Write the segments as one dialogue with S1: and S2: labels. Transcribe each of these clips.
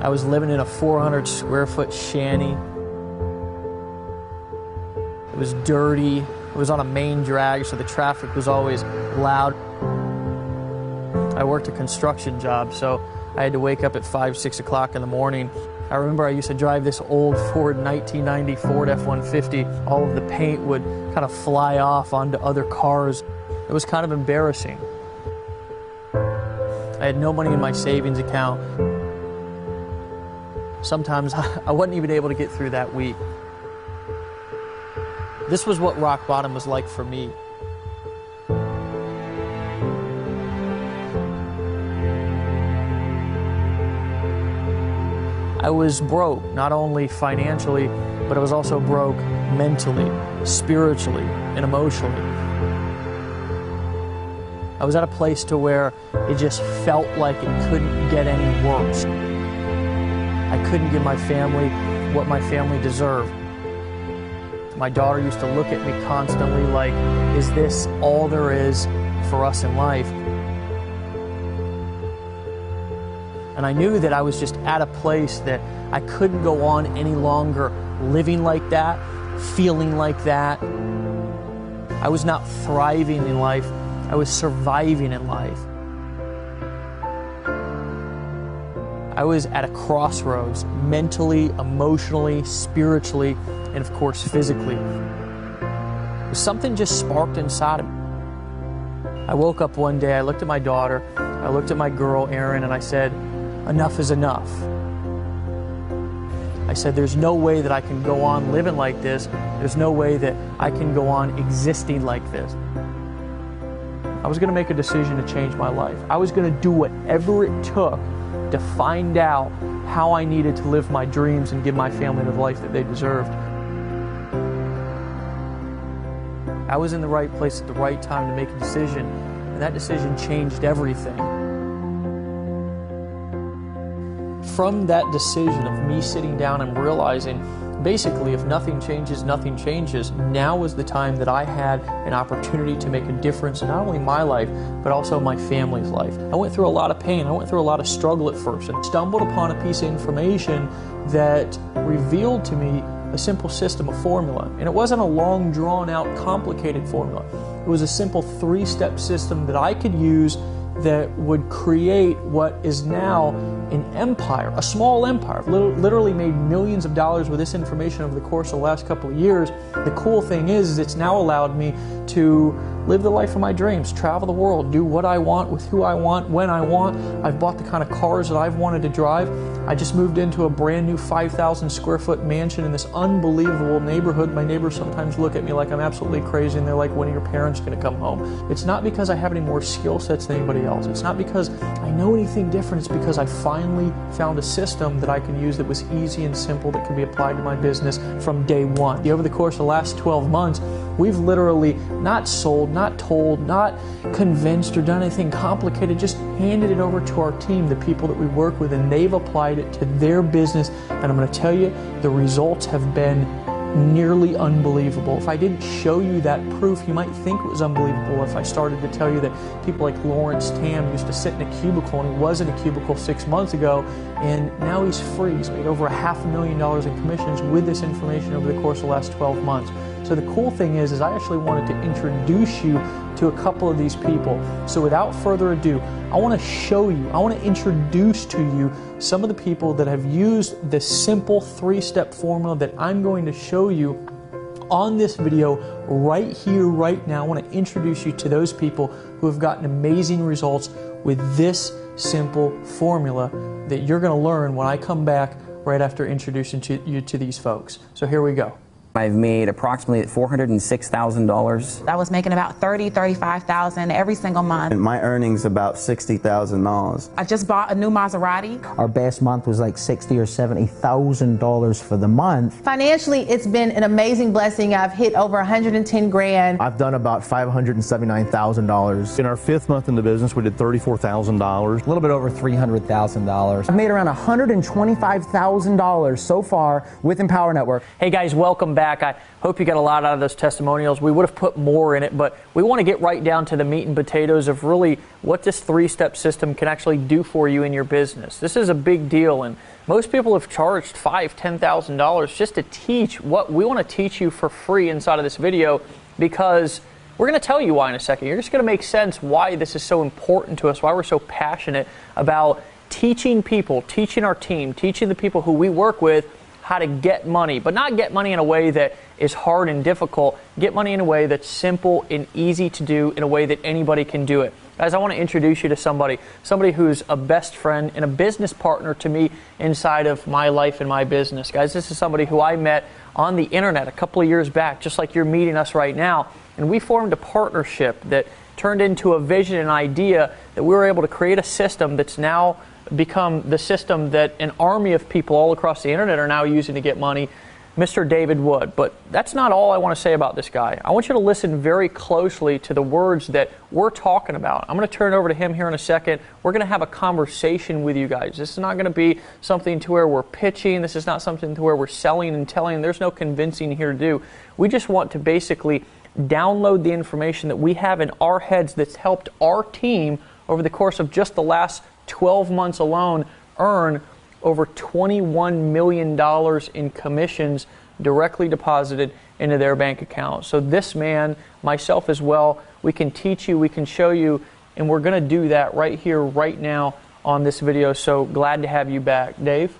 S1: I was living in a 400 square foot shanty. It was dirty. It was on a main drag, so the traffic was always loud. I worked a construction job, so I had to wake up at 5, 6 o'clock in the morning. I remember I used to drive this old Ford 1990 Ford F-150. All of the paint would kind of fly off onto other cars. It was kind of embarrassing. I had no money in my savings account. Sometimes I wasn't even able to get through that week. This was what rock bottom was like for me. I was broke, not only financially, but I was also broke mentally, spiritually, and emotionally. I was at a place to where it just felt like it couldn't get any worse. I couldn't give my family what my family deserved. My daughter used to look at me constantly like, is this all there is for us in life? And I knew that I was just at a place that I couldn't go on any longer living like that, feeling like that. I was not thriving in life, I was surviving in life. I was at a crossroads, mentally, emotionally, spiritually, and of course physically. Something just sparked inside of me. I woke up one day, I looked at my daughter, I looked at my girl, Erin, and I said, enough is enough. I said, there's no way that I can go on living like this. There's no way that I can go on existing like this. I was going to make a decision to change my life. I was going to do whatever it took to find out how I needed to live my dreams and give my family the life that they deserved. I was in the right place at the right time to make a decision, and that decision changed everything. From that decision of me sitting down and realizing, basically, if nothing changes, nothing changes, now was the time that I had an opportunity to make a difference in not only my life, but also my family's life. I went through a lot of pain. I went through a lot of struggle at first, and stumbled upon a piece of information that revealed to me a simple system, a formula. And it wasn't a long, drawn-out, complicated formula. It was a simple 3-step system that I could use that would create what is now an empire, a small empire. I've literally made millions of dollars with this information over the course of the last couple of years. The cool thing is it's now allowed me to live the life of my dreams, travel the world, do what I want with who I want, when I want. I've bought the kind of cars that I've wanted to drive. I just moved into a brand new 5,000 square foot mansion in this unbelievable neighborhood. My neighbors sometimes look at me like I'm absolutely crazy, and they're like, when are your parents going to come home? It's not because I have any more skill sets than anybody else. It's not because I know anything different. It's because I finally found a system that I can use that was easy and simple, that can be applied to my business from day one. Over the course of the last 12 months, we've literally not sold, not told, not convinced or done anything complicated, just handed it over to our team, the people that we work with, and they've applied it to their business. And I'm going to tell you, the results have been nearly unbelievable. If I didn't show you that proof, you might think it was unbelievable if I started to tell you that people like Lawrence Tam used to sit in a cubicle, and he was in a cubicle 6 months ago, and now he's free. He's made over $500,000 in commissions with this information over the course of the last 12 months. So the cool thing is I actually wanted to introduce you to a couple of these people. So without further ado, I want to show you, I want to introduce to you some of the people that have used this simple 3-step formula that I'm going to show you on this video right here, right now. I want to introduce you to those people who have gotten amazing results with this simple formula that you're going to learn when I come back right after introducing you to these folks. So here we go.
S2: I've made approximately $406,000.
S3: I was making about $30,000, $35,000 every single month.
S4: And my earnings about $60,000.
S3: I just bought a new Maserati.
S5: Our best month was like $60,000 or $70,000 for the month.
S6: Financially, it's been an amazing blessing. I've hit over 110 grand.
S7: I've done about $579,000.
S8: In our 5th month in the business, we did $34,000.
S5: A little bit over $300,000. I've made around $125,000 so far with Empower Network.
S1: Hey guys, welcome back. back. I hope you got a lot out of those testimonials. We would have put more in it, but we want to get right down to the meat and potatoes of really what this 3-step system can actually do for you in your business. This is a big deal, and most people have charged $5,000, $10,000 just to teach what we want to teach you for free inside of this video, because we're going to tell you why in a second. You're just going to make sense why this is so important to us, why we're so passionate about teaching people, teaching our team, teaching the people who we work with how to get money, but not get money in a way that is hard and difficult. Get money in a way that's simple and easy to do, in a way that anybody can do it. Guys, I want to introduce you to somebody who's a best friend and a business partner to me inside of my life and my business. Guys, this is somebody who I met on the internet a couple of years back, just like you're meeting us right now, and we formed a partnership that turned into a vision and idea that we were able to create a system that's now become the system that an army of people all across the internet are now using to get money, Mr. David Wood. But that's not all I want to say about this guy. I want you to listen very closely to the words that we're talking about. I'm going to turn it over to him here in a second. We're going to have a conversation with you guys. This is not going to be something to where we're pitching. This is not something to where we're selling and telling. There's no convincing here to do. We just want to basically download the information that we have in our heads that's helped our team over the course of just the last 12 months alone earn over $21 million in commissions directly deposited into their bank account. So this man, myself as well, we can teach you, we can show you, and we're going to do that right here, right now on this video. So glad to have you back. Dave?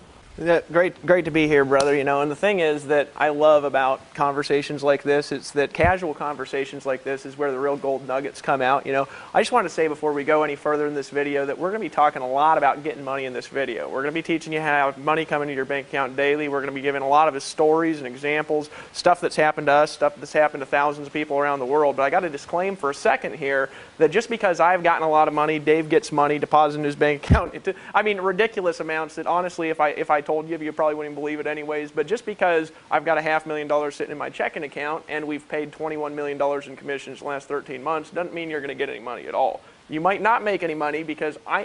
S9: Great to be here, brother. You know, and the thing is that I love about conversations like this, it's that casual conversations like this is where the real gold nuggets come out. You know, I just want to say before we go any further in this video that we're going to be talking a lot about getting money in this video. We're going to be teaching you how to have money coming into your bank account daily. We're going to be giving a lot of his stories and examples, stuff that's happened to us, stuff that's happened to thousands of people around the world. But I got to disclaim for a second here that just because I've gotten a lot of money, Dave gets money deposited in his bank account. I mean, ridiculous amounts that honestly, if I told you probably wouldn't even believe it anyways. But just because I've got a $500,000 sitting in my checking account and we've paid $21 million in commissions the last 13 months doesn't mean you're going to get any money at all. You might not make any money because I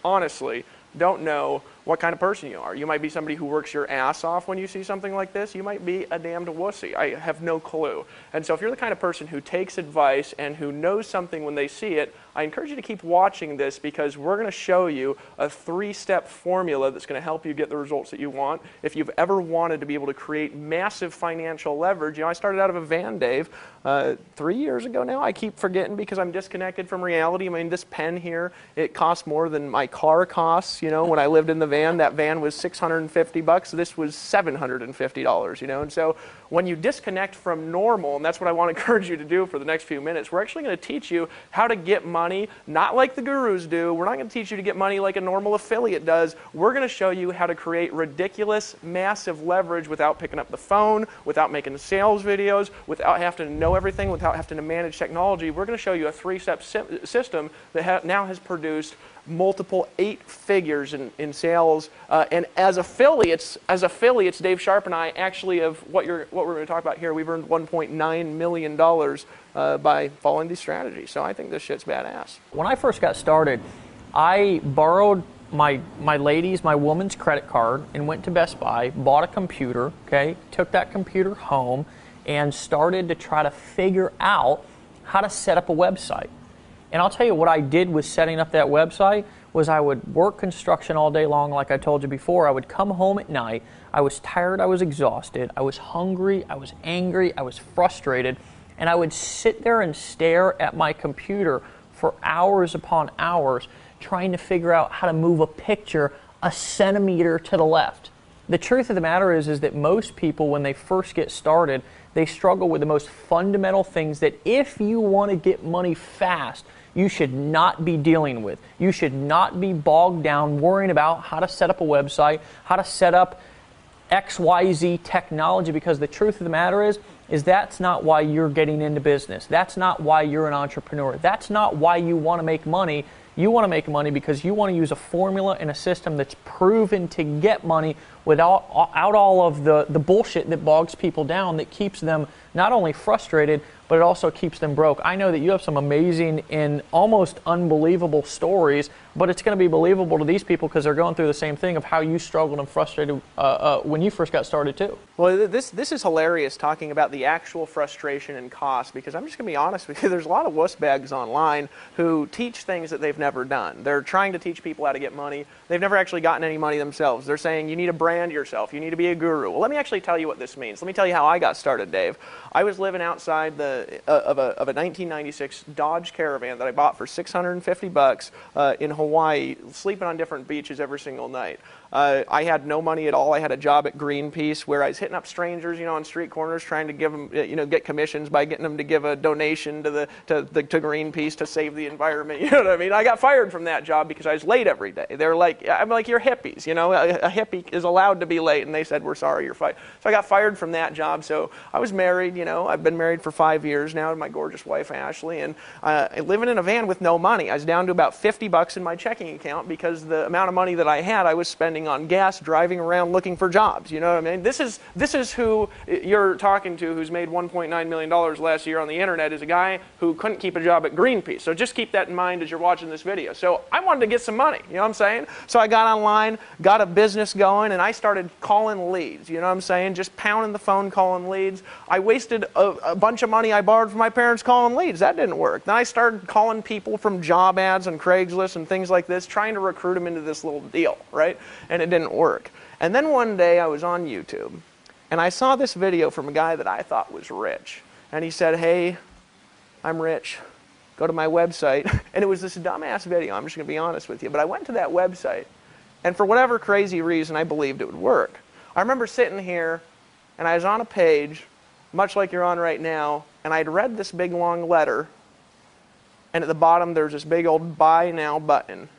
S9: honestly don't know what kind of person you are. You might be somebody who works your ass off when you see something like this. You might be a damned wussy. I have no clue. And so if you're the kind of person who takes advice and who knows something when they see it, I encourage you to keep watching this, because we're going to show you a 3-step formula that's going to help you get the results that you want. If you've ever wanted to be able to create massive financial leverage, you know, I started out of a van, Dave, 3 years ago now. I keep forgetting because I'm disconnected from reality. I mean, this pen here, it costs more than my car costs. You know, when I lived in the van, that van was $650. This was $750, you know. And so when you disconnect from normal, and that's what I want to encourage you to do for the next few minutes, we're actually going to teach you how to get money, not like the gurus do. We're not going to teach you to get money like a normal affiliate does. We're going to show you how to create ridiculous, massive leverage without picking up the phone, without making sales videos, without having to know everything, without having to manage technology. We're going to show you a 3-step system that now has produced multiple 8 figures in sales, and as affiliates, Dave Sharp and I actually have what we're going to talk about here. We've earned $1.9 million by following these strategies. So I think this shit's badass.
S1: When I first got started, I borrowed my woman's credit card and went to Best Buy, bought a computer, okay, took that computer home and started to try to figure out how to set up a website. And I'll tell you what I did with setting up that website was I would work construction all day long, like I told you before. I would come home at night. I was tired. I was exhausted. I was hungry. I was angry. I was frustrated. And I would sit there and stare at my computer for hours upon hours trying to figure out how to move a picture a centimeter to the left. The truth of the matter is that most people, when they first get started, they struggle with the most fundamental things that if you want to get money fast, you should not be dealing with. You should not be bogged down worrying about how to set up a website, how to set up XYZ technology, because the truth of the matter is that's not why you're getting into business. That's not why you're an entrepreneur. That's not why you want to make money. You want to make money because you want to use a formula and a system that's proven to get money without all of the bullshit that bogs people down, that keeps them not only frustrated, but it also keeps them broke. I know that you have some amazing and almost unbelievable stories, but it's going to be believable to these people because they're going through the same thing of how you struggled and frustrated when you first got started too.
S9: Well, this is hilarious, talking about the actual frustration and cost, because I'm just going to be honest with you, there's a lot of wuss bags online who teach things that they've never done. They're trying to teach people how to get money. They've never actually gotten any money themselves. They're saying you need to brand yourself, you need to be a guru. Well, let me actually tell you what this means. Let me tell you how I got started, Dave. I was living outside of a 1996 Dodge Caravan that I bought for $650 in Hawaii, sleeping on different beaches every single night. I had no money at all. I had a job at Greenpeace where I was hitting up strangers, on street corners, trying to give them, get commissions by getting them to give a donation to Greenpeace to save the environment. You know what I mean? I got fired from that job because I was late every day. They're like, I'm like, you're hippies. A hippie is allowed to be late, and they said, we're sorry, you're fired. So I got fired from that job. So I was married. I've been married for 5 years now to my gorgeous wife Ashley, and living in a van with no money. I was down to about $50 in my checking account because the amount of money that I had, I was spending on gas, driving around looking for jobs. You know what I mean? This is who you're talking to, who's made $1.9 million last year on the internet, is a guy who couldn't keep a job at Greenpeace. So just keep that in mind as you're watching this video. So I wanted to get some money, you know what I'm saying? So I got online, got a business going, and I started calling leads, you know what I'm saying? Just pounding the phone, calling leads. I wasted a bunch of money I borrowed from my parents calling leads. That didn't work. Then I started calling people from job ads on Craigslist and things like this, trying to recruit them into this little deal, right? And it didn't work. And then one day I was on YouTube, and I saw this video from a guy that I thought was rich. And he said, hey, I'm rich. Go to my website. And it was this dumbass video, I'm just going to be honest with you. But I went to that website, and for whatever crazy reason, I believed it would work. I remember sitting here, and I was on a page, much like you're on right now, and I'd read this big long letter, and at the bottom there's this big old buy now button.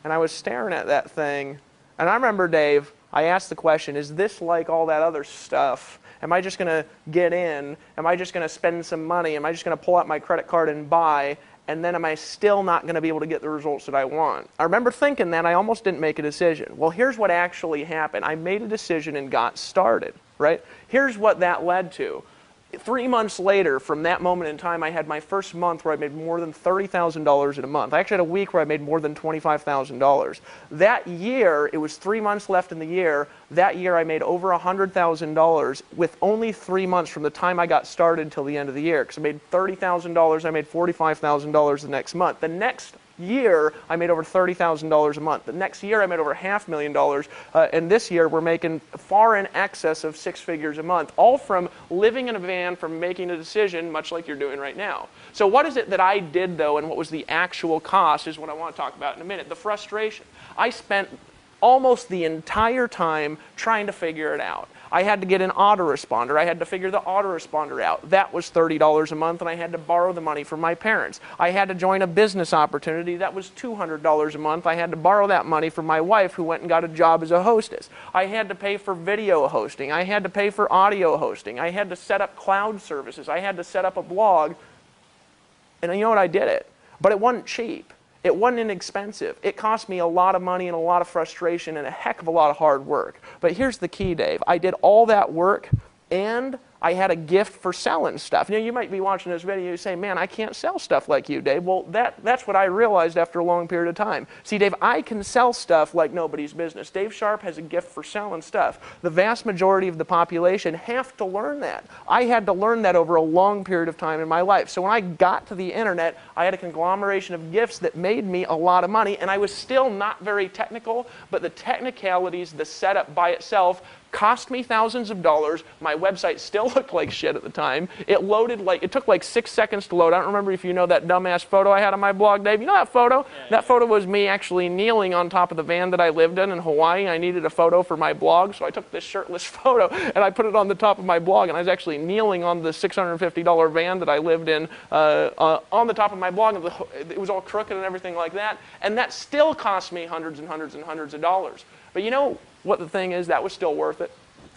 S9: And I was staring at that thing, and I remember, Dave, I asked the question, is this like all that other stuff? Am I just going to get in? Am I just going to spend some money? Am I just going to pull out my credit card and buy? And then am I still not going to be able to get the results that I want? I remember thinking that. I almost didn't make a decision. Well, here's what actually happened. I made a decision and got started, right? Here's what that led to. 3 months later, from that moment in time, I had my first month where I made more than $30,000 in a month. I actually had a week where I made more than $25,000. That year, it was 3 months left in the year. That year, I made over $100,000 with only 3 months from the time I got started till the end of the year. Because I made $30,000, I made $45,000 the next month. The next year, I made over $30,000 a month. The next year, I made over $500,000, and this year, we're making far in excess of 6 figures a month, all from living in a van, from making a decision, much like you're doing right now. So what is it that I did, though, and what was the actual cost is what I want to talk about in a minute. The frustration. I spent almost the entire time trying to figure it out. I had to get an autoresponder. I had to figure the autoresponder out. That was $30 a month, and I had to borrow the money from my parents. I had to join a business opportunity. That was $200 a month. I had to borrow that money from my wife, who went and got a job as a hostess. I had to pay for video hosting. I had to pay for audio hosting. I had to set up cloud services. I had to set up a blog. And you know what? I did it. But it wasn't cheap. It wasn't inexpensive. It cost me a lot of money and a lot of frustration and a heck of a lot of hard work. But here's the key, Dave. I did all that work, and I had a gift for selling stuff. You might be watching this video and say, man, I can't sell stuff like you, Dave. Well, that's what I realized after a long period of time. See, Dave, I can sell stuff like nobody's business. Dave Sharp has a gift for selling stuff. The vast majority of the population have to learn that. I had to learn that over a long period of time in my life. So when I got to the internet, I had a conglomeration of gifts that made me a lot of money, and I was still not very technical, but the technicalities, the setup by itself, cost me thousands of dollars. My website still looked like shit at the time. It took like 6 seconds to load. I don't remember if you know that dumbass photo I had on my blog, Dave. You know that photo? Yeah, that photo was me actually kneeling on top of the van that I lived in Hawaii. I needed a photo for my blog, so I took this shirtless photo and I put it on the top of my blog, and I was actually kneeling on the $650 van that I lived in on the top of my blog. It was all crooked and everything like that, and that still cost me hundreds and hundreds and hundreds of dollars. But you know what the thing is? That was still worth it.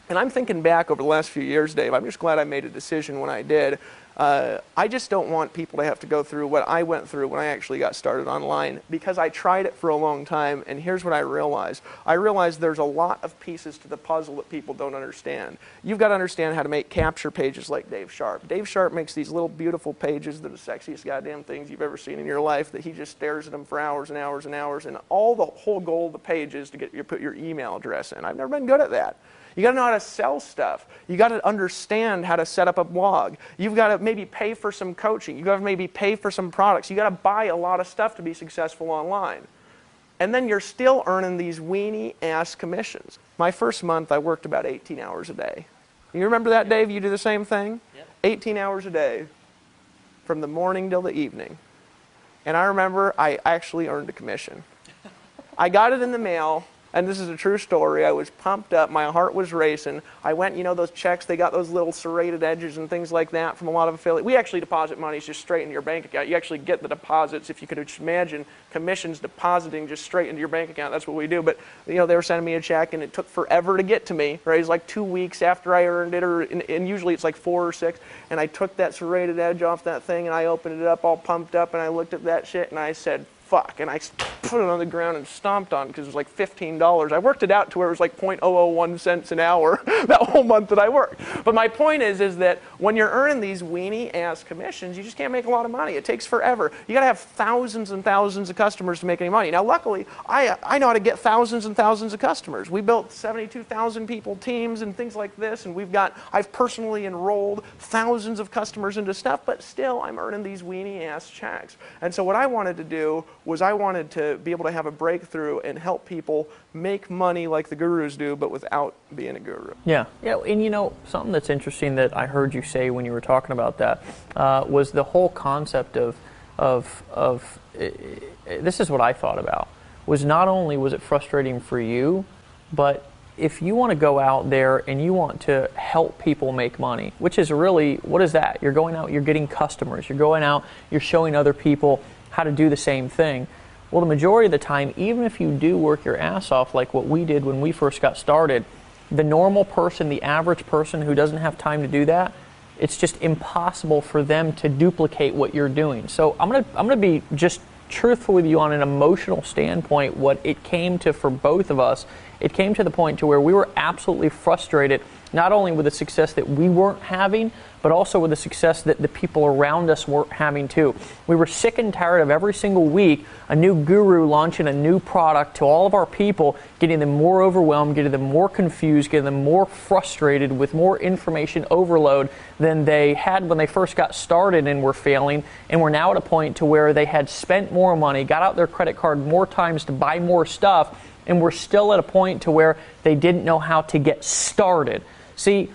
S9: And I'm thinking back over the last few years, Dave, I'm just glad I made a decision when I did. I just don't want people to have to go through what I went through when I actually got started online, because I tried it for a long time, and here's what I realized. I realized there's a lot of pieces to the puzzle that people don't understand. You've got to understand how to make capture pages like Dave Sharp. Dave Sharp makes these little beautiful pages that are the sexiest goddamn things you've ever seen in your life, that he just stares at them for hours and hours and hours, and the whole goal of the page is to get you put your email address in. I've never been good at that. You got to know how to sell stuff. You got to understand how to set up a blog. You've got to maybe pay for some coaching. You got to maybe pay for some products. You got to buy a lot of stuff to be successful online. And then you're still earning these weenie ass commissions. My first month, I worked about 18 hours a day. You remember that, Dave? You do the same thing? Yep. 18 hours a day from the morning till the evening. And I remember I actually earned a commission. I got it in the mail. And this is a true story. I was pumped up. My heart was racing. I went, you know, those checks, they got those little serrated edges and things like that from a lot of affiliates. We actually deposit money just straight into your bank account. You actually get the deposits, if you could imagine commissions depositing just straight into your bank account. That's what we do. But, you know, they were sending me a check, and it took forever to get to me. Right? It was like 2 weeks after I earned it, and usually it's like 4 or 6. And I took that serrated edge off that thing, and I opened it up all pumped up, and I looked at that shit, and I said, fuck, and I put it on the ground and stomped on it because it was like $15. I worked it out to where it was like 0.001 cents an hour that whole month that I worked. But my point is that when you're earning these weenie ass commissions, you just can't make a lot of money. It takes forever. You got to have thousands and thousands of customers to make any money. Now, luckily, I know how to get thousands and thousands of customers. We built 72,000 people teams and things like this, and I've personally enrolled thousands of customers into stuff, but still, I'm earning these weenie ass checks. And so what I wanted to do was I wanted to be able to have a breakthrough and help people make money like the gurus do, but without being a guru.
S1: Yeah, and you know, something that's interesting that I heard you say when you were talking about that was the whole concept of this is what I thought about, was not only was it frustrating for you, but if you want to go out there and you want to help people make money, which is really, what is that? You're going out, you're getting customers, you're going out, you're showing other people how to do the same thing. Well, the majority of the time, even if you do work your ass off like what we did when we first got started, the normal person, the average person who doesn't have time to do that, it's just impossible for them to duplicate what you're doing. So I'm gonna be just truthful with you on an emotional standpoint. What it came to for both of us, it came to the point to where we were absolutely frustrated, not only with the success that we weren't having, but also with the success that the people around us weren't having too. We were sick and tired of every single week a new guru launching a new product to all of our people, getting them more overwhelmed, getting them more confused, getting them more frustrated with more information overload than they had when they first got started and were failing, and we're now at a point to where they had spent more money, got out their credit card more times to buy more stuff, and we're still at a point to where they didn't know how to get started. See,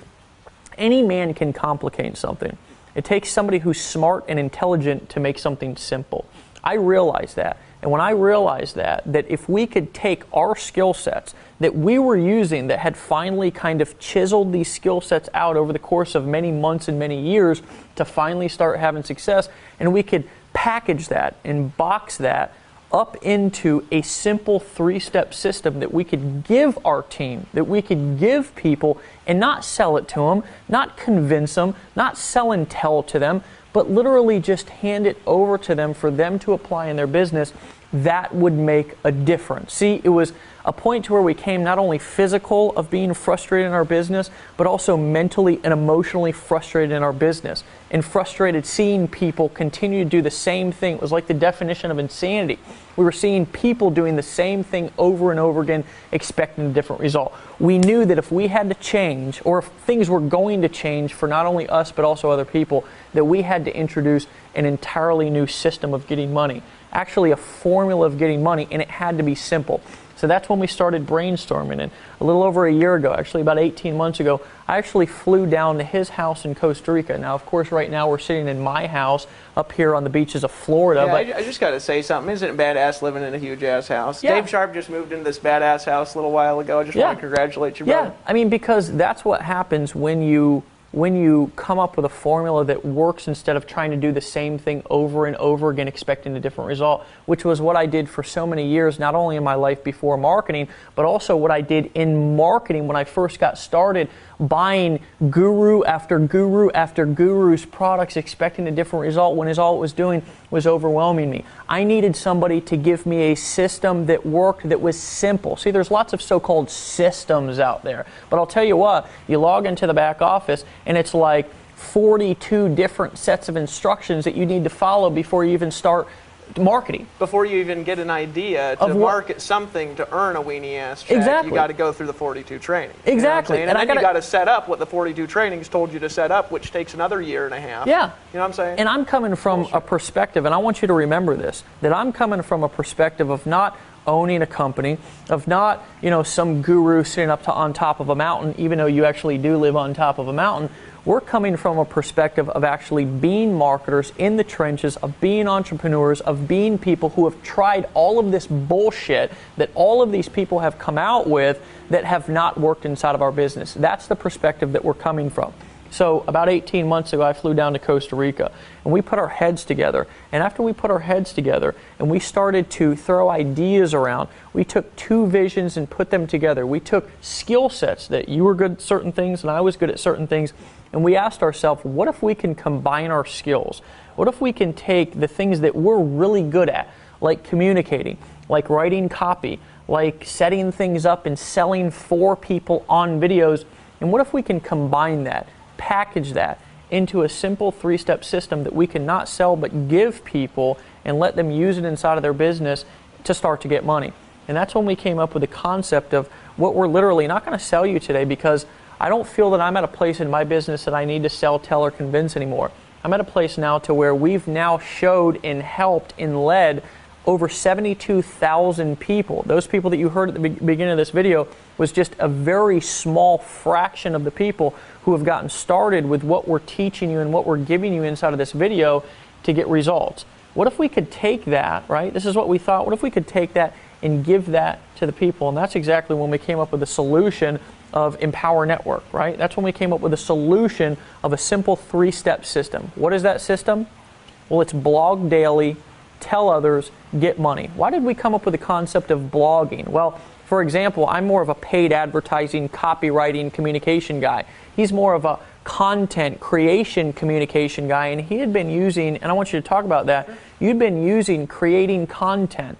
S1: any man can complicate something. It takes somebody who's smart and intelligent to make something simple. I realize that. And when I realized that if we could take our skill sets that we were using, that had finally kind of chiseled these skill sets out over the course of many months and many years to finally start having success, and we could package that and box that up into a simple 3-step system that we could give our team, that we could give people, and not sell it to them, not convince them, not sell and tell to them, but literally just hand it over to them for them to apply in their business, that would make a difference. See, it was a point to where we came not only physical of being frustrated in our business, but also mentally and emotionally frustrated in our business, and frustrated seeing people continue to do the same thing. It was like the definition of insanity. We were seeing people doing the same thing over and over again, expecting a different result. We knew that if we had to change, or if things were going to change for not only us but also other people, that we had to introduce an entirely new system of getting money. Actually a formula of getting money, and it had to be simple. So that's when we started brainstorming, and a little over a year ago, actually about 18 months ago, I actually flew down to his house in Costa Rica. Now, of course, right now we're sitting in my house up here on the beaches of Florida.
S9: Yeah,
S1: but
S9: I just got to say something. Isn't it badass living in a huge-ass house?
S1: Yeah.
S9: Dave Sharp just moved into this badass house a little while ago. I just want to congratulate you, brother.
S1: Yeah, I mean, because that's what happens when you when you come up with a formula that works instead of trying to do the same thing over and over again expecting a different result, which was what I did for so many years, not only in my life before marketing, but also what I did in marketing when I first got started, buying guru after guru after guru's products expecting a different result when all it was doing was overwhelming me. I needed somebody to give me a system that worked, that was simple. See, there's lots of so-called systems out there, but I'll tell you what, you log into the back office and it's like 42 different sets of instructions that you need to follow before you even start marketing.
S9: Before you even get an idea to market something to earn a weenie ass check,
S1: exactly.
S9: You got to go through the 42 training.
S1: Exactly.
S9: You know and then you got to set up what the 42 trainings told you to set up, which takes another year and a half.
S1: Yeah.
S9: You know what I'm saying?
S1: And I'm coming from a perspective, and I want you to remember this, that I'm coming from a perspective of not owning a company, of not, some guru sitting on top of a mountain, even though you actually do live on top of a mountain. We're coming from a perspective of actually being marketers in the trenches, of being entrepreneurs, of being people who have tried all of this bullshit that all of these people have come out with that have not worked inside of our business. That's the perspective that we're coming from. So about 18 months ago, I flew down to Costa Rica, and we put our heads together. And after we put our heads together and we started to throw ideas around, we took two visions and put them together. We took skill sets that you were good at certain things and I was good at certain things, and we asked ourselves, what if we can combine our skills? What if we can take the things that we're really good at, like communicating, like writing copy, like setting things up and selling for people on videos, and what if we can combine that, package that into a simple three-step system that we can not sell but give people and let them use it inside of their business to start to get money? And that's when we came up with the concept of what we're literally not going to sell you today, because I don't feel that I'm at a place in my business that I need to sell, tell, or convince anymore. I'm at a place now to where we've now showed and helped and led over 72,000 people. Those people that you heard at the beginning of this video was just a very small fraction of the people who have gotten started with what we're teaching you and what we're giving you inside of this video to get results. What if we could take that, right? This is what we thought. What if we could take that and give that to the people? And that's exactly when we came up with the solution of Empower Network, right? That's when we came up with a solution of a simple three-step system. What is that system? Well, it's blog daily, tell others, get money. Why did we come up with the concept of blogging? Well, for example, I'm more of a paid advertising, copywriting, communication guy. He's more of a content creation communication guy, and he had been using, and I want you to talk about that, you'd been using creating content.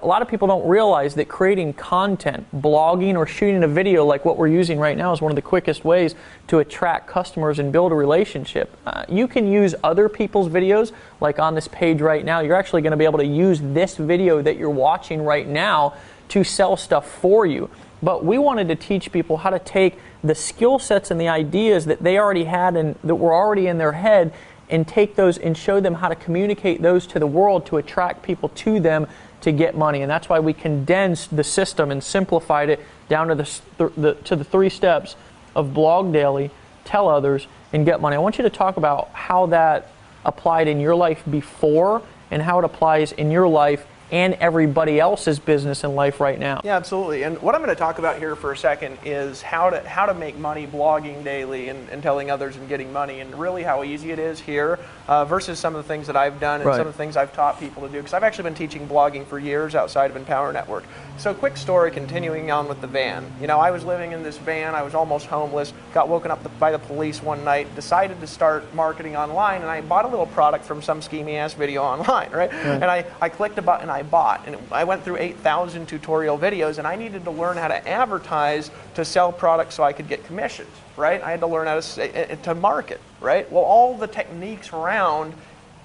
S1: A lot of people don't realize that creating content, blogging or shooting a video like what we're using right now is one of the quickest ways to attract customers and build a relationship. You can use other people's videos, like on this page right now. You're actually going to be able to use this video that you're watching right now to sell stuff for you. But we wanted to teach people how to take the skill sets and the ideas that they already had and that were already in their head and take those and show them how to communicate those to the world to attract people to them to get money. And that's why we condensed the system and simplified it down to the three steps of blog daily, tell others, and get money. I want you to talk about how that applied in your life before and how it applies in your life and everybody else's business and life right now.
S9: Yeah, absolutely. And what I'm going to talk about here for a second is how to make money blogging daily and telling others and getting money, and really how easy it is here versus some of the things that I've done and some of the things I've taught people to do, because I've actually been teaching blogging for years outside of Empower Network. So quick story, continuing on with the van. You know, I was living in this van, I was almost homeless, got woken up by the police one night, decided to start marketing online, and I bought a little product from some schemy ass video online, right? And I clicked a button, I bought, and I went through 8,000 tutorial videos, and I needed to learn how to advertise to sell products so I could get commissions, right? I had to learn how to market, right? Well, all the techniques around,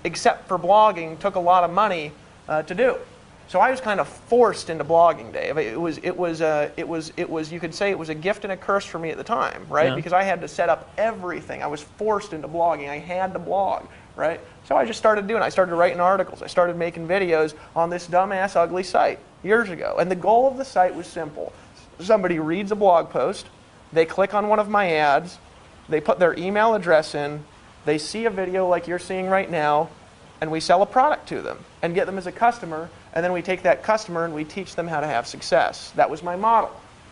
S9: except for blogging, took a lot of money to do. So I was kind of forced into blogging, Dave. It was. You could say it was a gift and a curse for me at the time, right? Yeah. Because I had to set up everything. I was forced into blogging. I had to blog, right? So I just started doing it. I started writing articles. I started making videos on this dumbass, ugly site years ago. And the goal of the site was simple. Somebody reads a blog post, they click on one of my ads, they put their email address in, they see a video like you're seeing right now, and we sell a product to them and get them as a customer, and then we take that customer and we teach them how to have success. That was my model.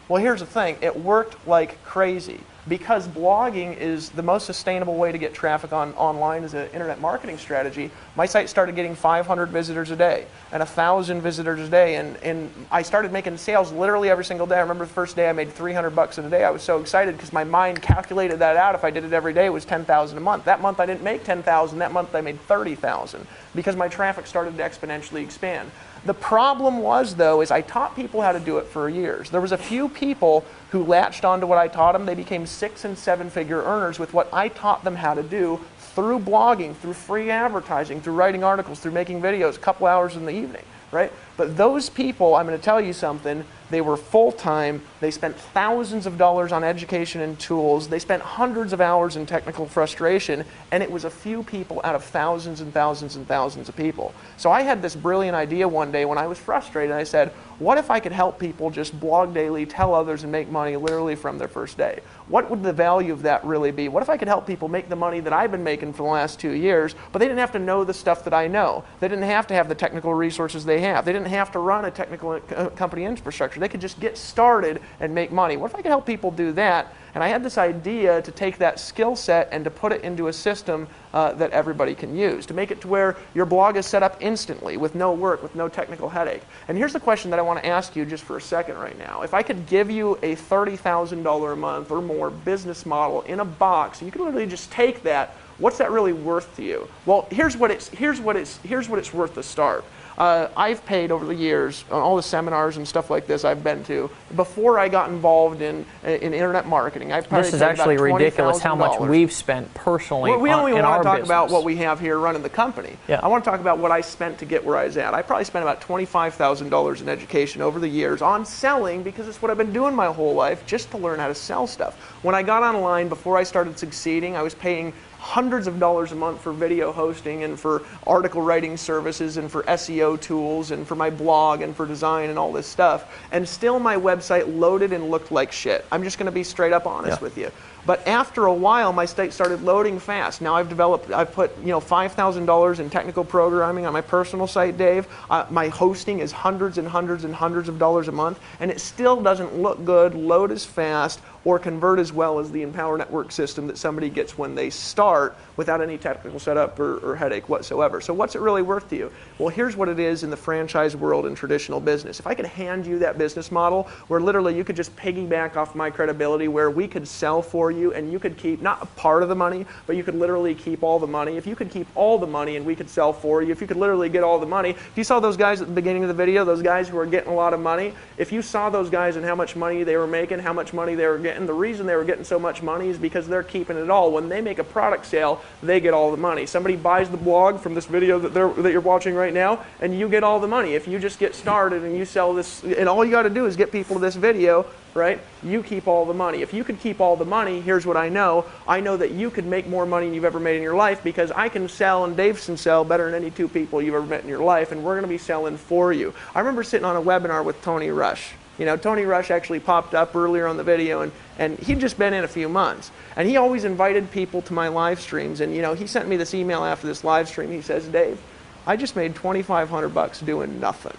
S9: Well, here's the thing. It worked like crazy. because blogging is the most sustainable way to get traffic online as an internet marketing strategy, my site started getting 500 visitors a day and 1,000 visitors a day, and I started making sales literally every single day. I remember the first day I made $300 in a day. I was so excited because my mind calculated that out. If I did it every day, it was $10,000 a month. That month I didn't make $10,000. That month I made $30,000 because my traffic started to exponentially expand. The problem was, though, is I taught people how to do it for years. There was a few people who latched onto what I taught them. They became 6- and 7-figure earners with what I taught them how to do through blogging, through free advertising, through writing articles, through making videos a couple hours in the evening, right? But those people, I'm going to tell you something, they were full-time, they spent thousands of dollars on education and tools, they spent hundreds of hours in technical frustration, and it was a few people out of thousands and thousands and thousands of people. So I had this brilliant idea one day when I was frustrated. I said, what if I could help people just blog daily, tell others, and make money literally from their first day? What would the value of that really be? What if I could help people make the money that I've been making for the last 2 years, but they didn't have to know the stuff that I know. They didn't have to have the technical resources they have. They didn't have to run a technical company infrastructure. They could just get started and make money. What if I could help people do that? And I had this idea to take that skill set and to put it into a system that everybody can use, to make it to where your blog is set up instantly with no work, with no technical headache. And here's the question that I want to ask you just for a second right now. If I could give you a $30,000 a month or more business model in a box, and you can literally just take that, what's that really worth to you? Well, here's what it's worth to start. I've paid over the years on all the seminars and stuff like this I've been to. Before I got involved in internet marketing, I've probably
S1: This is
S9: paid
S1: actually
S9: about
S1: ridiculous how much
S9: $20,000.
S1: we've spent personally
S9: We don't even
S1: in
S9: want
S1: our
S9: to talk
S1: business.
S9: about what we have here running the company.
S1: Yeah.
S9: I want to talk about what I spent to get where I was at. I probably spent about $25,000 in education over the years on selling because it's what I've been doing my whole life, just to learn how to sell stuff. When I got online, before I started succeeding, I was paying hundreds of dollars a month for video hosting and for article writing services and for SEO tools and for my blog and for design and all this stuff. And still my website loaded and looked like shit. I'm just going to be straight up honest with you. But after a while, my site started loading fast. Now I've put $5,000 in technical programming on my personal site, Dave. My hosting is hundreds and hundreds and hundreds of dollars a month, and it still doesn't look good, load as fast, or convert as well as the Empower Network system that somebody gets when they start without any technical setup or headache whatsoever. So what's it really worth to you? Well, here's what it is in the franchise world and traditional business. If I could hand you that business model where literally you could just piggyback off my credibility, where we could sell for you and you could keep not a part of the money, but you could literally keep all the money. If you could keep all the money and we could sell for you, if you could literally get all the money. If you saw those guys at the beginning of the video, those guys who are getting a lot of money, if you saw those guys and how much money they were making, how much money they were getting, the reason they were getting so much money is because they're keeping it all. When they make a product sale, they get all the money. Somebody buys the blog from this video that you're watching right now, and you get all the money. If you just get started and you sell this, and all you got to do is get people to this video, right? You keep all the money. If you could keep all the money, here's what I know. I know that you could make more money than you've ever made in your life, because I can sell and Dave can sell better than any two people you've ever met in your life, and we're going to be selling for you. I remember sitting on a webinar with Tony Rush. You know, Tony Rush actually popped up earlier on the video, and he'd just been in a few months. And he always invited people to my live streams. And, you know, he sent me this email after this live stream. He says, Dave, I just made $2,500 doing nothing.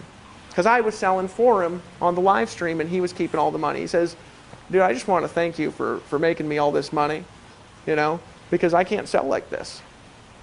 S9: Because I was selling for him on the live stream, and he was keeping all the money. He says, dude, I just want to thank you for making me all this money, you know, because I can't sell like this.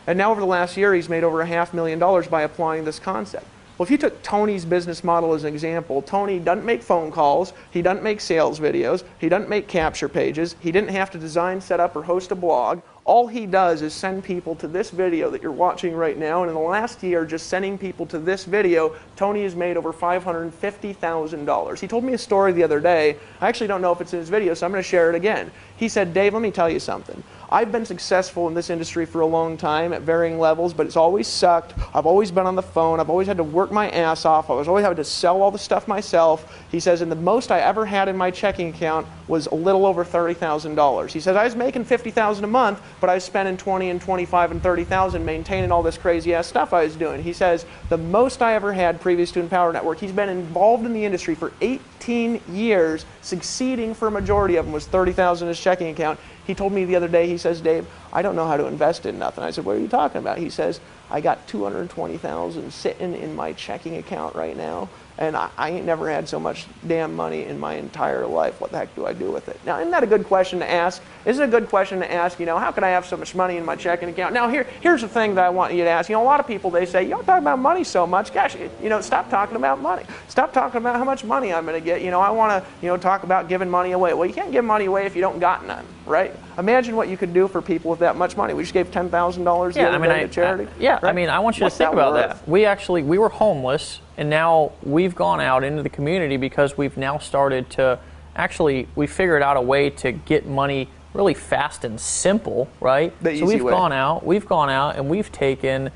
S9: And now over the last year, he's made over $500,000 by applying this concept. Well, if you took Tony's business model as an example, Tony doesn't make phone calls, he doesn't make sales videos, he doesn't make capture pages, he didn't have to design, set up, or host a blog. All he does is send people to this video that you're watching right now, and in the last year, just sending people to this video, Tony has made over $550,000. He told me a story the other day. I actually don't know if it's in his video, so I'm going to share it again. He said, Dave, let me tell you something. I've been successful in this industry for a long time at varying levels, but it's always sucked. I've always been on the phone. I've always had to work my ass off. I was always having to sell all the stuff myself. He says, and the most I ever had in my checking account was a little over $30,000. He says, I was making $50,000 a month, but I was spending $20,000 and $25,000 and $30,000 maintaining all this crazy ass stuff I was doing. He says, the most I ever had previous to Empower Network, he's been involved in the industry for 18 years, succeeding for a majority of them, was $30,000 in his checking account. He told me the other day, he says, Dave, I don't know how to invest in nothing. I said, what are you talking about? He says, I got $220,000 sitting in my checking account right now, and I ain't never had so much damn money in my entire life. What the heck do I do with it? Now, isn't that a good question to ask? Isn't it a good question to ask, how can I have so much money in my checking account? Now, here's the thing that I want you to ask. A lot of people, they say, you don't talk about money so much. Gosh, stop talking about money. Stop talking about how much money I'm going to get. I want to, talk about giving money away. Well, you can't give money away if you don't got none, right? Imagine what you could do for people with that much money. We just gave $10,000 the other day to charity.
S1: I want you to think about that. We were homeless, and now we've gone out into the community because we've now started to we figured out a way to get money really fast and simple, right? So we've gone out and we've taken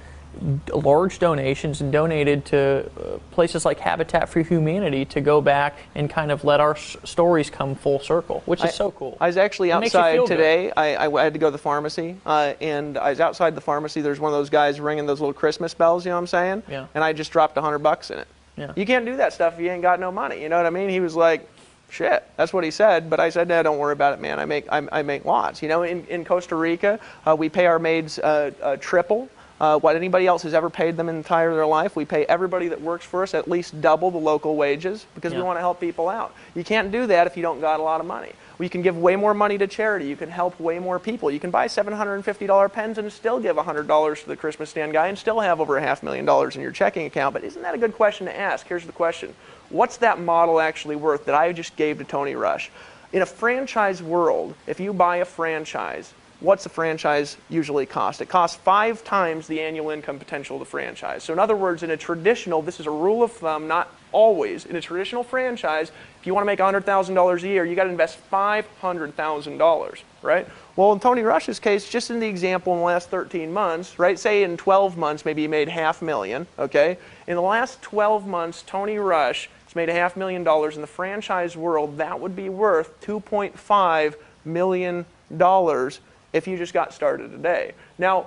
S1: large donations and donated to places like Habitat for Humanity to go back and kind of let our stories come full circle, which is so cool.
S9: I was actually outside today. I had to go to the pharmacy, and I was outside the pharmacy. There's one of those guys ringing those little Christmas bells, you know what I'm saying?
S1: Yeah.
S9: And I just dropped $100 in it.
S1: Yeah.
S9: You can't do that stuff if you ain't got no money, you know what I mean? He was like, shit, that's what he said. But I said, no, don't worry about it, man. I make lots. In Costa Rica, we pay our maids triple what anybody else has ever paid them in their life. We pay everybody that works for us at least double the local wages because we want to help people out. You can't do that if you don't got a lot of money. Well, you can give way more money to charity. You can help way more people. You can buy $750 pens and still give $100 to the Christmas stand guy and still have over $500,000 in your checking account. But isn't that a good question to ask? Here's the question. What's that model actually worth that I just gave to Tony Rush? In a franchise world, if you buy a franchise, what's a franchise usually cost? It costs 5 times the annual income potential of the franchise. So in other words, in a traditional, this is a rule of thumb, not always, in a traditional franchise, if you want to make $100,000 a year, you got to invest $500,000, right? Well, in Tony Rush's case, just in the example in the last 13 months, right? Say in 12 months, maybe he made $500,000, okay? In the last 12 months, Tony Rush has made $500,000 in the franchise world. That would be worth $2.5 million if you just got started today. Now,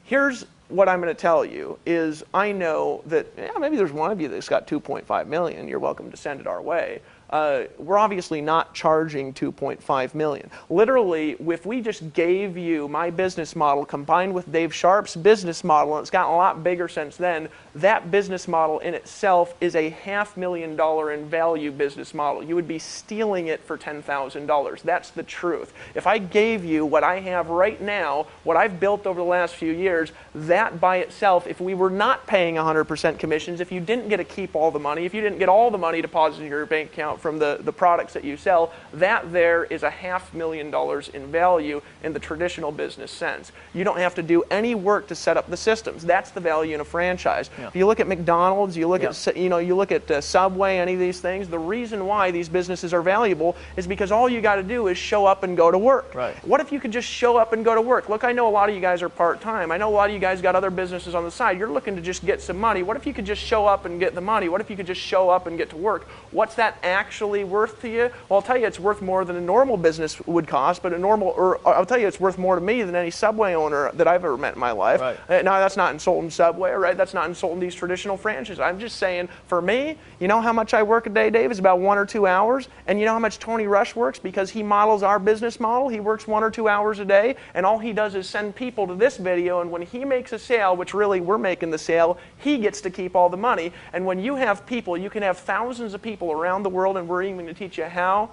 S9: here's what I'm going to tell you is I know that maybe there's one of you that's got 2.5 million. You're welcome to send it our way. We're obviously not charging 2.5 million. Literally, if we just gave you my business model combined with Dave Sharp's business model, and it's gotten a lot bigger since then, that business model in itself is a $500,000 in value business model. You would be stealing it for $10,000. That's the truth. If I gave you what I have right now, what I've built over the last few years, that by itself, if we were not paying 100% commissions, if you didn't get to keep all the money, if you didn't get all the money deposited in your bank account from the products that you sell, that there is a $500,000 in value in the traditional business sense. You don't have to do any work to set up the systems. That's the value in a franchise. Yeah. If you look at McDonald's, you look at you look at Subway, any of these things, the reason why these businesses are valuable is because all you got to do is show up and go to work.
S1: Right.
S9: What if you could just show up and go to work? Look, I know a lot of you guys are part-time. I know a lot of you guys got other businesses on the side. You're looking to just get some money. What if you could just show up and get the money? What if you could just show up and get to work? What's that actually worth to you? Well, I'll tell you it's worth more than a normal business would cost, but I'll tell you it's worth more to me than any Subway owner that I've ever met in my life.
S1: Right.
S9: Now, that's not insulting Subway, right? That's not insulting these traditional franchises. I'm just saying, for me, you know how much I work a day, Dave? It's about 1 or 2 hours. And you know how much Tony Rush works? Because he models our business model. He works 1 or 2 hours a day, and all he does is send people to this video, and when he makes a sale, which really we're making the sale, he gets to keep all the money. And when you have people, you can have thousands of people around the world, and we're even going to teach you how,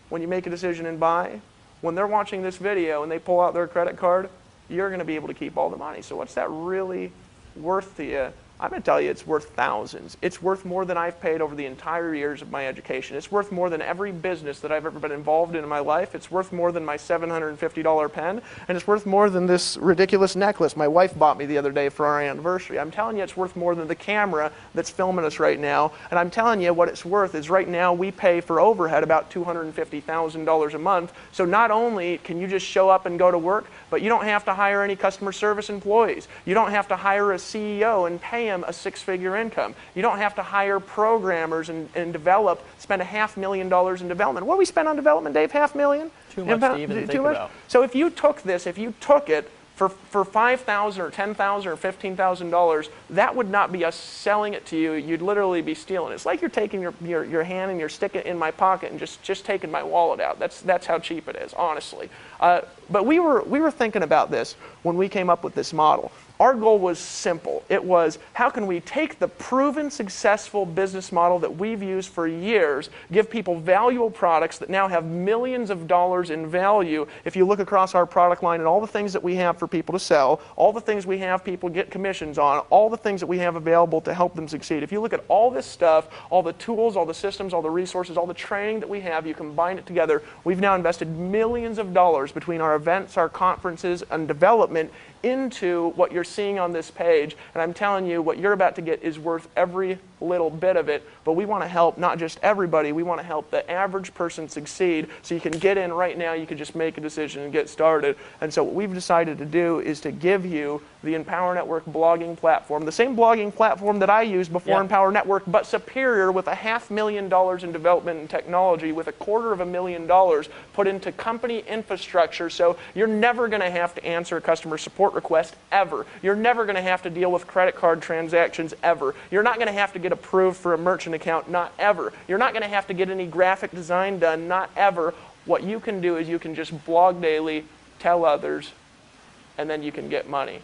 S9: when you make a decision and buy, when they're watching this video and they pull out their credit card, you're going to be able to keep all the money. So what's that really worth to you? I'm going to tell you it's worth thousands. It's worth more than I've paid over the entire years of my education. It's worth more than every business that I've ever been involved in my life. It's worth more than my $750 pen, and it's worth more than this ridiculous necklace my wife bought me the other day for our anniversary. I'm telling you it's worth more than the camera that's filming us right now, and I'm telling you what it's worth is right now we pay for overhead about $250,000 a month, so not only can you just show up and go to work, but you don't have to hire any customer service employees. You don't have to hire a CEO and pay him a 6-figure income. You don't have to hire programmers and spend $500,000 in development. What do we spend on development, Dave? $500,000?
S1: Too much to even think about.
S9: So if you took this, if you took it for $5,000 or $10,000 or $15,000, that would not be us selling it to you. You'd literally be stealing it. It's like you're taking your hand and you're sticking it in my pocket and just taking my wallet out. That's how cheap it is, honestly. But we were thinking about this when we came up with this model. Our goal was simple. It was, how can we take the proven successful business model that we've used for years, give people valuable products that now have millions of dollars in value. If you look across our product line and all the things that we have for people to sell, all the things we have people get commissions on, all the things that we have available to help them succeed. If you look at all this stuff, all the tools, all the systems, all the resources, all the training that we have, you combine it together, we've now invested millions of dollars between our events, our conferences, and development into what you're seeing on this page. And I'm telling you, what you're about to get is worth every little bit of it. But we want to help not just everybody, we want to help the average person succeed. So you can get in right now, you can just make a decision and get started. And so what we've decided to do is to give you the Empower Network blogging platform, the same blogging platform that I used before Empower Network, but superior, with $500,000 in development and technology, with $250,000 put into company infrastructure. So you're never going to have to answer a customer support request ever. You're never going to have to deal with credit card transactions ever. You're not going to have to get approved for a merchant account, not ever. You're not going to have to get any graphic design done, not ever. What you can do is you can just blog daily, tell others, and then you can get money.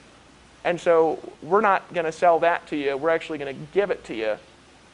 S9: And so we're not going to sell that to you. We're actually going to give it to you,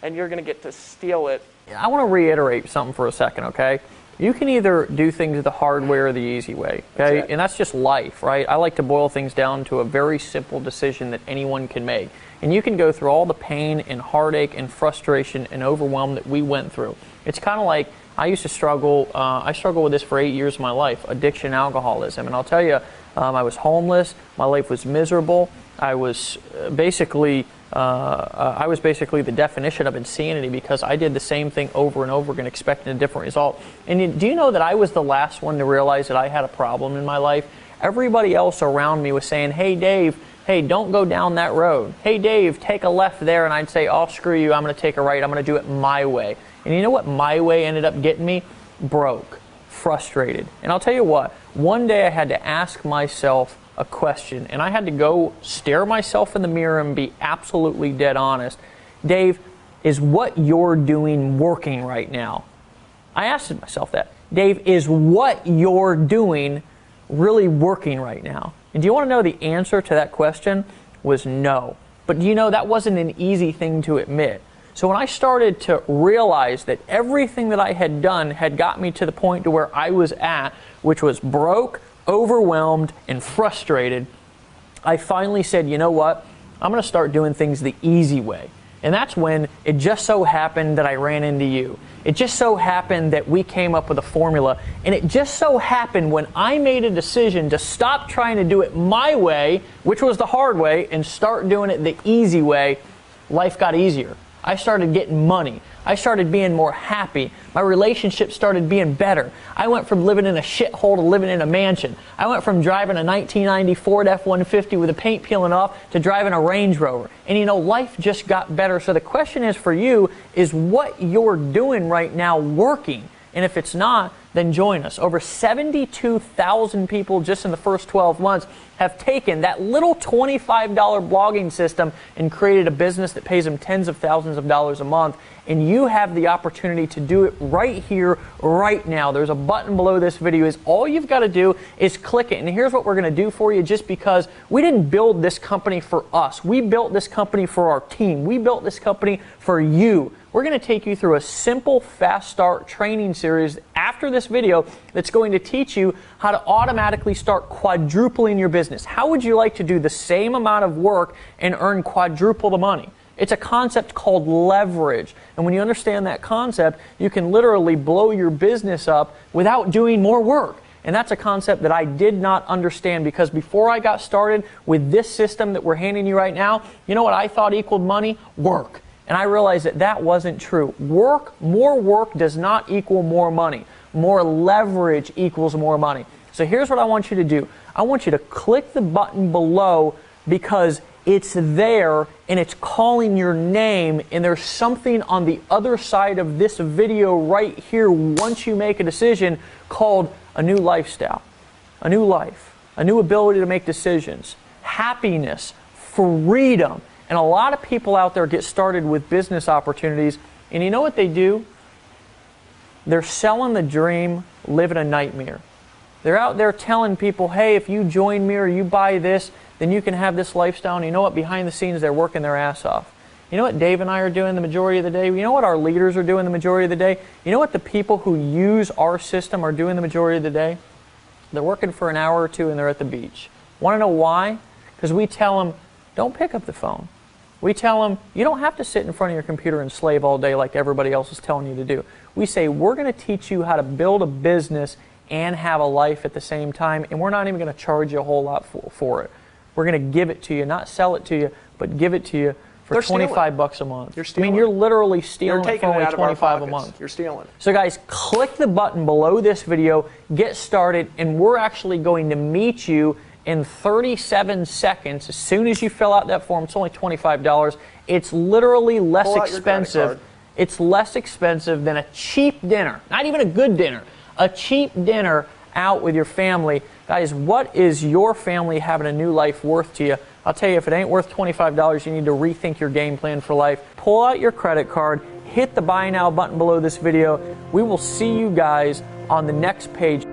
S9: and you're going to get to steal it.
S1: I want to reiterate something for a second, okay? You can either do things the hard way or the easy way, okay? And that's just life, right? I like to boil things down to a very simple decision that anyone can make. And you can go through all the pain and heartache and frustration and overwhelm that we went through. It's kind of like, I used to struggle, I struggled with this for 8 years of my life, addiction, alcoholism. And I'll tell you, I was homeless, my life was miserable. I was basically the definition of insanity, because I did the same thing over and over again, expecting a different result. And do you know that I was the last one to realize that I had a problem in my life? Everybody else around me was saying, hey Dave, hey, don't go down that road. Hey Dave, take a left there. And I'd say, oh, screw you, I'm going to take a right. I'm going to do it my way. And you know what my way ended up getting me? Broke, frustrated. And I'll tell you what, one day I had to ask myself a question, and I had to go stare myself in the mirror and be absolutely dead honest. Dave, is what you're doing working right now? I asked myself that. Dave, is what you're doing really working right now? And do you want to know the answer to that question was no. But do you know that wasn't an easy thing to admit? So when I started to realize that everything that I had done had got me to the point to where I was at, which was broke, overwhelmed, and frustrated, I finally said, you know what? I'm going to start doing things the easy way. And that's when it just so happened that I ran into you. It just so happened that we came up with a formula. And it just so happened when I made a decision to stop trying to do it my way, which was the hard way, and start doing it the easy way, life got easier. I started getting money. I started being more happy. My relationship started being better. I went from living in a shithole to living in a mansion. I went from driving a 1990 Ford F-150 with the paint peeling off to driving a Range Rover. And you know, life just got better. So the question is for you, is what you're doing right now working? And if it's not, then join us. Over 72,000 people just in the first 12 months have taken that little $25 blogging system and created a business that pays them tens of thousands of dollars a month. And you have the opportunity to do it right here, right now. There's a button below this video. All you've got to do is click it. And here's what we're going to do for you, just because we didn't build this company for us. We built this company for our team. We built this company for you. We're going to take you through a simple fast start training series after this video that's going to teach you how to automatically start quadrupling your business. How would you like to do the same amount of work and earn quadruple the money? It's a concept called leverage. And when you understand that concept, you can literally blow your business up without doing more work. And that's a concept that I did not understand, because before I got started with this system that we're handing you right now, you know what I thought equaled money? Work. And I realized that that wasn't true. More work does not equal more money. More leverage equals more money. So here's what I want you to do. I want you to click the button below, because it's there and it's calling your name, and there's something on the other side of this video right here once you make a decision called a new lifestyle, a new life, a new ability to make decisions, happiness, freedom. And a lot of people out there get started with business opportunities, and you know what they do? They're selling the dream, living a nightmare. They're out there telling people, hey, if you join me or you buy this, then you can have this lifestyle. And you know what? Behind the scenes, they're working their ass off. You know what Dave and I are doing the majority of the day? You know what our leaders are doing the majority of the day? You know what the people who use our system are doing the majority of the day? They're working for an hour or two and they're at the beach. Want to know why? Because we tell them, don't pick up the phone. We tell them, you don't have to sit in front of your computer and slave all day like everybody else is telling you to do. We say, we're going to teach you how to build a business and have a life at the same time, and we're not even going to charge you a whole lot for it. We're going to give it to you, not sell it to you, but give it to you for 25 bucks a month.
S9: You're stealing.
S1: I mean, you're literally stealing it for only 25 a month.
S9: You're stealing.
S1: So guys, click the button below this video, get started, and we're actually going to meet you in 37 seconds. As soon as you fill out that form, it's only $25. It's literally less expensive. It's less expensive than a cheap dinner, not even a good dinner, a cheap dinner out with your family. Guys, what is your family having a new life worth to you? I'll tell you, if it ain't worth $25, you need to rethink your game plan for life. Pull out your credit card, hit the buy now button below this video. We will see you guys on the next page.